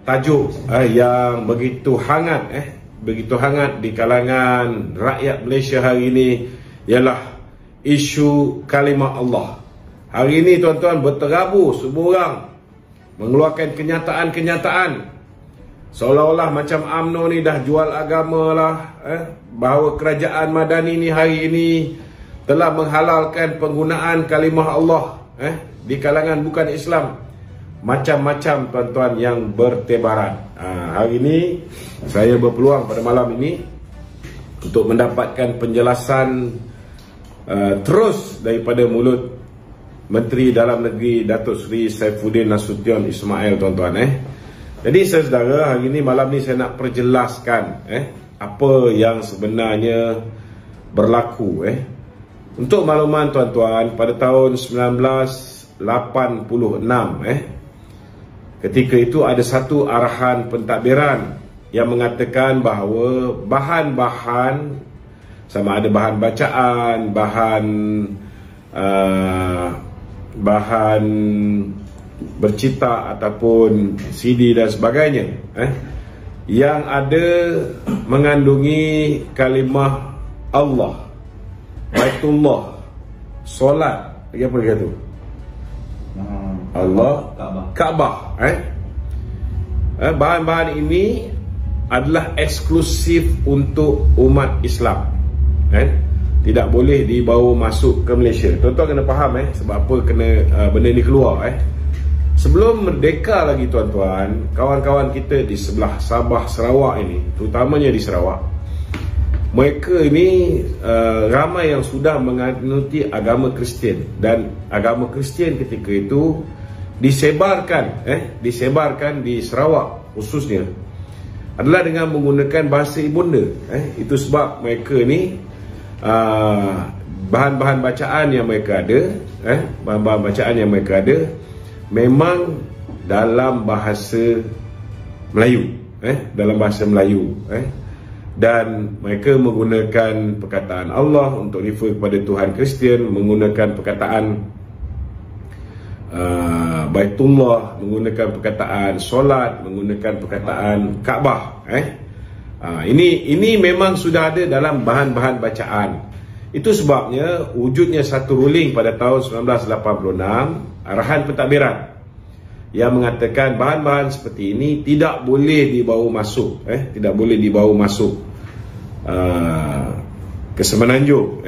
tajuk yang begitu hangat di kalangan rakyat Malaysia hari ini ialah isu kalimah Allah. Hari ini tuan-tuan berterabur semua orang mengeluarkan kenyataan-kenyataan seolah-olah macam UMNO ni dah jual agama lah, bahawa kerajaan Madani ni hari ini telah menghalalkan penggunaan kalimah Allah di kalangan bukan Islam. Macam-macam tuan-tuan yang bertebaran. Hari ini saya berpeluang pada malam ini untuk mendapatkan penjelasan terus daripada mulut Menteri Dalam Negeri Datuk Seri Saifuddin Nasution Ismail, tuan-tuan. Jadi saudara, hari ini malam ni saya nak perjelaskan apa yang sebenarnya berlaku. Untuk makluman tuan-tuan, pada tahun 1986 ketika itu ada satu arahan pentadbiran yang mengatakan bahawa bahan-bahan, sama ada bahan bacaan, bahan bercita ataupun CD dan sebagainya, yang ada mengandungi kalimah Allah, Baitullah, solat, lagi apa dia tu? Allah, Kaabah. Bahan-bahan ini adalah eksklusif untuk umat Islam. Tidak boleh dibawa masuk ke Malaysia. Tuan-tuan kena faham sebab apa kena benda ni keluar. Sebelum merdeka lagi tuan-tuan, kawan-kawan kita di sebelah Sabah, Sarawak ini, terutamanya di Sarawak, mereka ini ramai yang sudah menganuti agama Kristian, dan agama Kristian ketika itu disebarkan di Sarawak khususnya adalah dengan menggunakan bahasa ibunda. Itu sebab mereka ni bahan-bahan bacaan yang mereka ada, memang dalam bahasa Melayu, dan mereka menggunakan perkataan Allah untuk refer kepada Tuhan Kristian, menggunakan perkataan Baitullah, menggunakan perkataan solat, menggunakan perkataan Kaabah. Ini memang sudah ada dalam bahan-bahan bacaan. Itu sebabnya wujudnya satu ruling pada tahun 1986, arahan pentadbiran yang mengatakan bahan-bahan seperti ini tidak boleh dibawa masuk, ke Semenanjung.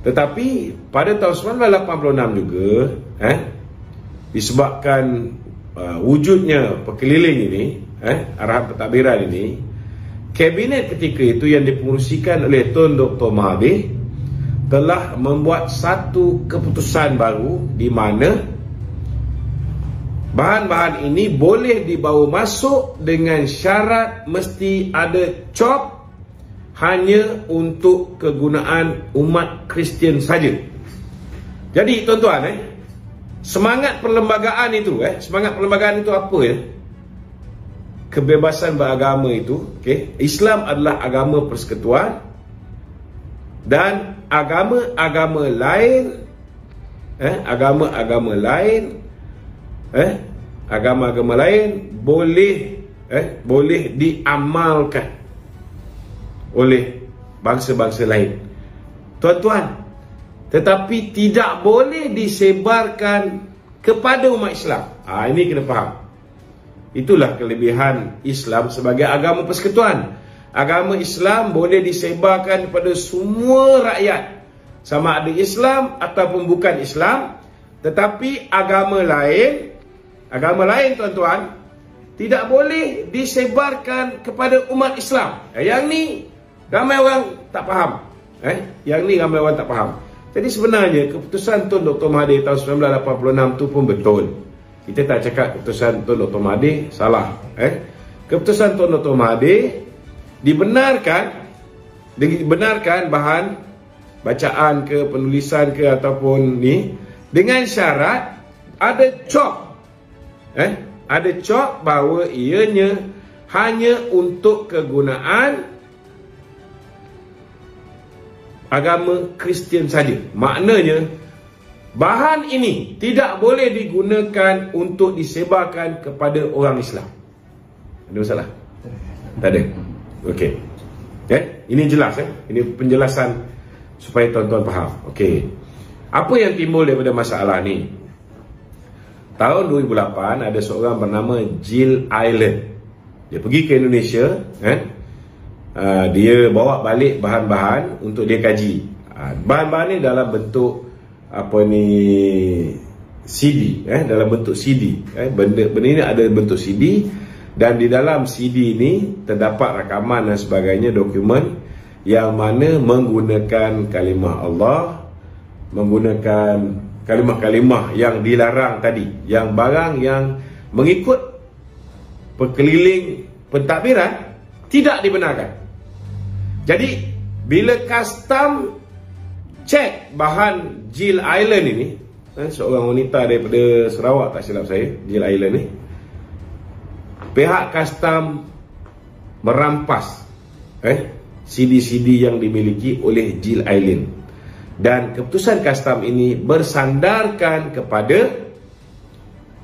Tetapi pada tahun 1986 juga, disebabkan wujudnya perkeliling ini, arahan pentadbiran ini, kabinet ketika itu yang dipengerusikan oleh Tun Dr. Mahathir telah membuat satu keputusan baru di mana bahan-bahan ini boleh dibawa masuk dengan syarat mesti ada cop hanya untuk kegunaan umat Kristian saja. Jadi tuan-tuan, semangat perlembagaan itu apa ya? Kebebasan beragama itu, Islam adalah agama persekutuan, dan agama-agama lain boleh diamalkan oleh bangsa-bangsa lain, tuan-tuan, tetapi tidak boleh disebarkan kepada umat Islam. Ini kena faham. Itulah kelebihan Islam sebagai agama persekutuan. Agama Islam boleh disebarkan kepada semua rakyat, sama ada Islam ataupun bukan Islam. Tetapi agama lain tuan-tuan, tidak boleh disebarkan kepada umat Islam. Yang ni ramai orang tak faham. Jadi sebenarnya keputusan Tun Dr. Mahathir tahun 1986 tu pun betul. Kita tak cakap keputusan Tun Dr. Mahathir salah. Keputusan Tun Dr. Mahathir dibenarkan bahan bacaan ke, penulisan ke ataupun ni, dengan syarat ada cop. Ada cop bahawa ianya hanya untuk kegunaan agama Kristian saja. Maknanya bahan ini tidak boleh digunakan untuk disebarkan kepada orang Islam. Ada masalah? Tak ada. Okey. Ini jelas Ini penjelasan supaya tuan-tuan faham. Okey. Apa yang timbul daripada masalah ni? Tahun 2008 ada seorang bernama Jill Island. Dia pergi ke Indonesia, dia bawa balik bahan-bahan untuk dia kaji. Bahan-bahan ni dalam bentuk CD, dalam bentuk CD. Benda ini ada bentuk CD, dan di dalam CD ini terdapat rakaman dan sebagainya, dokumen yang mana menggunakan kalimah Allah, menggunakan kalimah-kalimah yang dilarang tadi, yang barang yang mengikut perkeliling pentadbiran tidak dibenarkan. Jadi bila custom cek bahan Jill Island ini, seorang wanita daripada Sarawak tak silap saya, Jill Island ni, pihak custom merampas CD-CD yang dimiliki oleh Jill Island, dan keputusan custom ini bersandarkan kepada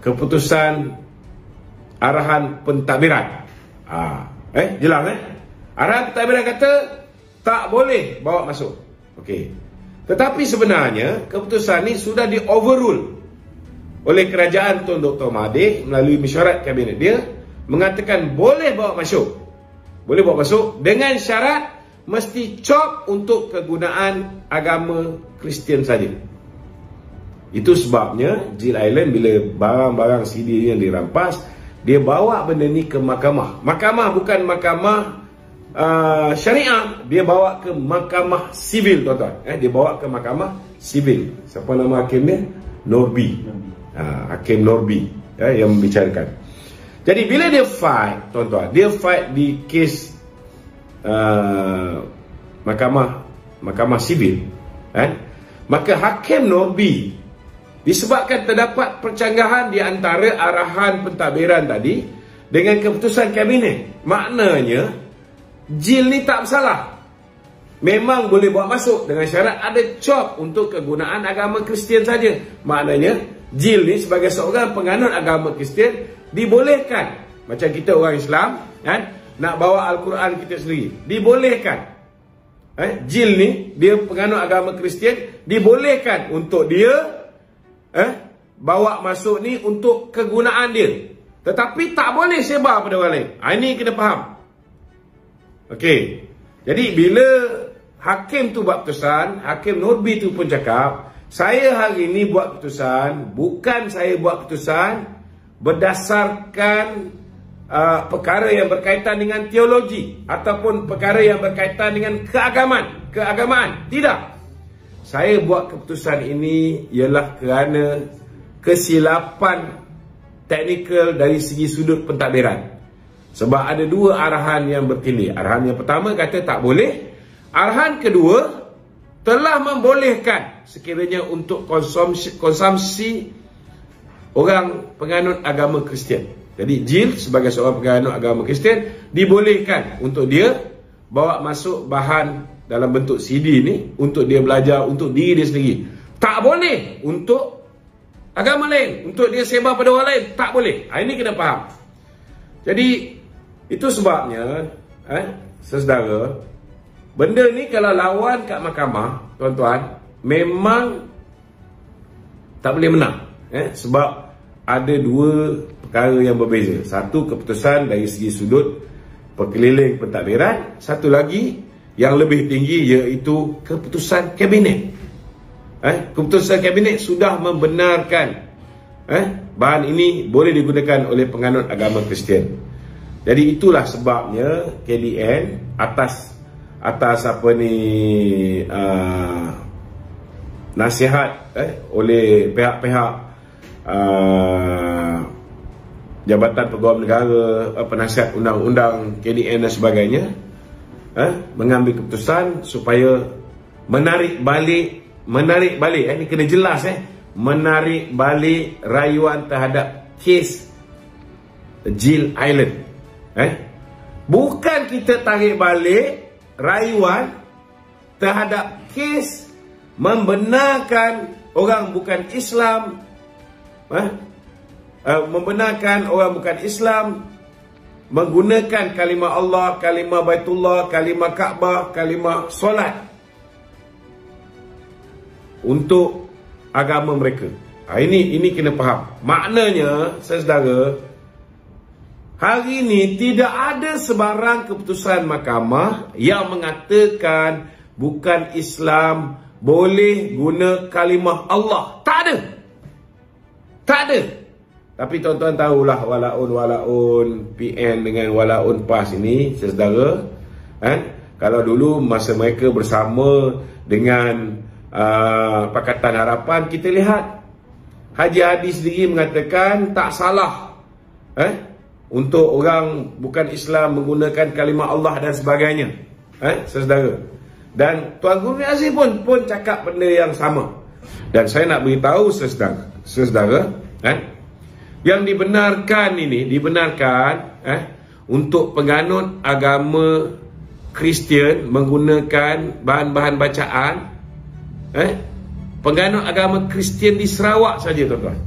keputusan arahan pentadbiran. Jelas arahan pentadbiran kata tak boleh bawa masuk. Okey. Tetapi sebenarnya keputusan ini sudah di overrule oleh kerajaan Tun Dr. Mahathir melalui mesyuarat kabinet dia, mengatakan boleh bawa masuk. Boleh bawa masuk dengan syarat mesti cop untuk kegunaan agama Kristian saja. Itu sebabnya Jill Island bila barang-barang CD yang dirampas, dia bawa benda ni ke mahkamah. Mahkamah bukan mahkamah syariah, dia bawa ke mahkamah sivil, tuan-tuan. Dia bawa ke mahkamah sivil. Siapa nama hakim dia? Norby. Hakim Norby yang membicarakan. Jadi bila dia fight, tuan-tuan, dia fight di kes mahkamah sivil, maka hakim Norby, disebabkan terdapat percanggahan di antara arahan pentadbiran tadi dengan keputusan kabinet, maknanya Jill ni tak bersalah, memang boleh bawa masuk dengan syarat ada cop untuk kegunaan agama Kristian saja. Maknanya Jill ni sebagai seorang penganut agama Kristian dibolehkan, macam kita orang Islam nak bawa Al-Quran kita sendiri, dibolehkan. Jill ni dia penganut agama Kristian, dibolehkan untuk dia bawa masuk ni untuk kegunaan dia, tetapi tak boleh sebar pada orang lain. Ini kena faham. Okey. Jadi bila hakim tu buat keputusan, hakim Norby tu pun cakap, saya hari ni buat keputusan, bukan saya buat keputusan berdasarkan perkara yang berkaitan dengan teologi ataupun perkara yang berkaitan dengan keagamaan. Tidak. Saya buat keputusan ini ialah kerana kesilapan teknikal dari segi sudut pentadbiran. Sebab ada dua arahan yang bertindih. Arahan yang pertama kata tak boleh. Arahan kedua telah membolehkan sekiranya untuk konsumsi orang penganut agama Kristian. Jadi Jill sebagai seorang penganut agama Kristian dibolehkan untuk dia bawa masuk bahan dalam bentuk CD ni untuk dia belajar untuk diri dia sendiri. Tak boleh untuk agama lain, untuk dia sebar pada orang lain, tak boleh. Ini kena faham. Jadi itu sebabnya saudara, benda ni kalau lawan kat mahkamah, tuan-tuan, memang tak boleh menang. Sebab ada dua perkara yang berbeza. Satu, keputusan dari segi sudut perkeliling pentadbiran. Satu lagi yang lebih tinggi, iaitu keputusan kabinet. Keputusan kabinet sudah membenarkan bahan ini boleh digunakan oleh penganut agama Kristian. Jadi itulah sebabnya KDN atas apa ni nasihat oleh pihak-pihak Jabatan Pegawai Negara, penasihat undang-undang KDN dan sebagainya, mengambil keputusan supaya menarik balik, ini kena jelas, menarik balik rayuan terhadap kes Jill Island. Bukan kita tarik balik rayuan terhadap kes membenarkan orang bukan Islam, membenarkan orang bukan Islam menggunakan kalimah Allah, kalimah Baitullah, kalimah Kaabah, kalimah solat untuk agama mereka. Ini kena faham. Maknanya, saudara, hari ini tidak ada sebarang keputusan mahkamah yang mengatakan bukan Islam boleh guna kalimah Allah. Tak ada. Tak ada. Tapi tuan-tuan tahulah walaun PN dengan walaun PAS ini, saudara, kalau dulu masa mereka bersama dengan Pakatan Harapan, kita lihat Haji Hadi sendiri mengatakan tak salah untuk orang bukan Islam menggunakan kalimah Allah dan sebagainya, saudara. Dan Tuan Guru Aziz pun cakap benda yang sama. Dan saya nak beritahu saudara, yang dibenarkan untuk penganut agama Kristian menggunakan bahan-bahan bacaan, penganut agama Kristian di Sarawak saja, tuan-tuan.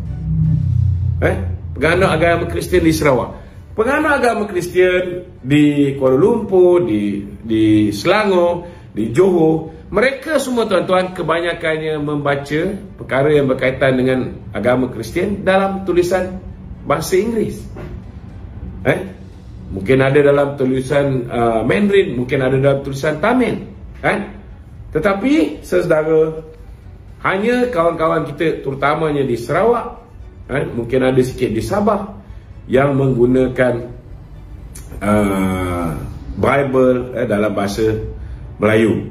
Penganut agama Kristian di Sarawak. Penganut agama Kristian di Kuala Lumpur, di Selangor, di Johor, mereka semua, tuan-tuan, kebanyakannya membaca perkara yang berkaitan dengan agama Kristian dalam tulisan bahasa Inggeris. Mungkin ada dalam tulisan Mandarin, mungkin ada dalam tulisan Tamil. Tetapi, saudara, hanya kawan-kawan kita, terutamanya di Sarawak, mungkin ada sikit di Sabah, yang menggunakan Bible dalam bahasa Melayu.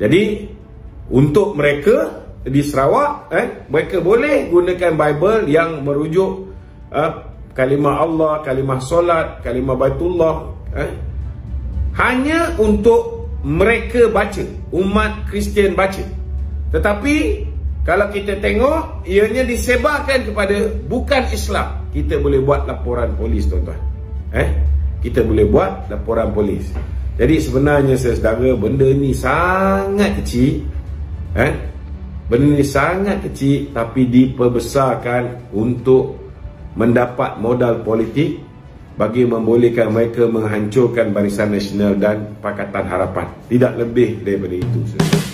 Jadi untuk mereka di Sarawak, mereka boleh gunakan Bible yang merujuk kalimah Allah, kalimah solat, kalimah Baitullah, hanya untuk mereka baca, umat Kristian baca. Tetapi kalau kita tengok, ianya disebarkan kepada bukan Islam, kita boleh buat laporan polis, tuan-tuan. Kita boleh buat laporan polis. Jadi sebenarnya, saudara, benda ni sangat kecil. Benda ni sangat kecil, tapi diperbesarkan untuk mendapat modal politik bagi membolehkan mereka menghancurkan Barisan Nasional dan Pakatan Harapan. Tidak lebih daripada itu, saudara.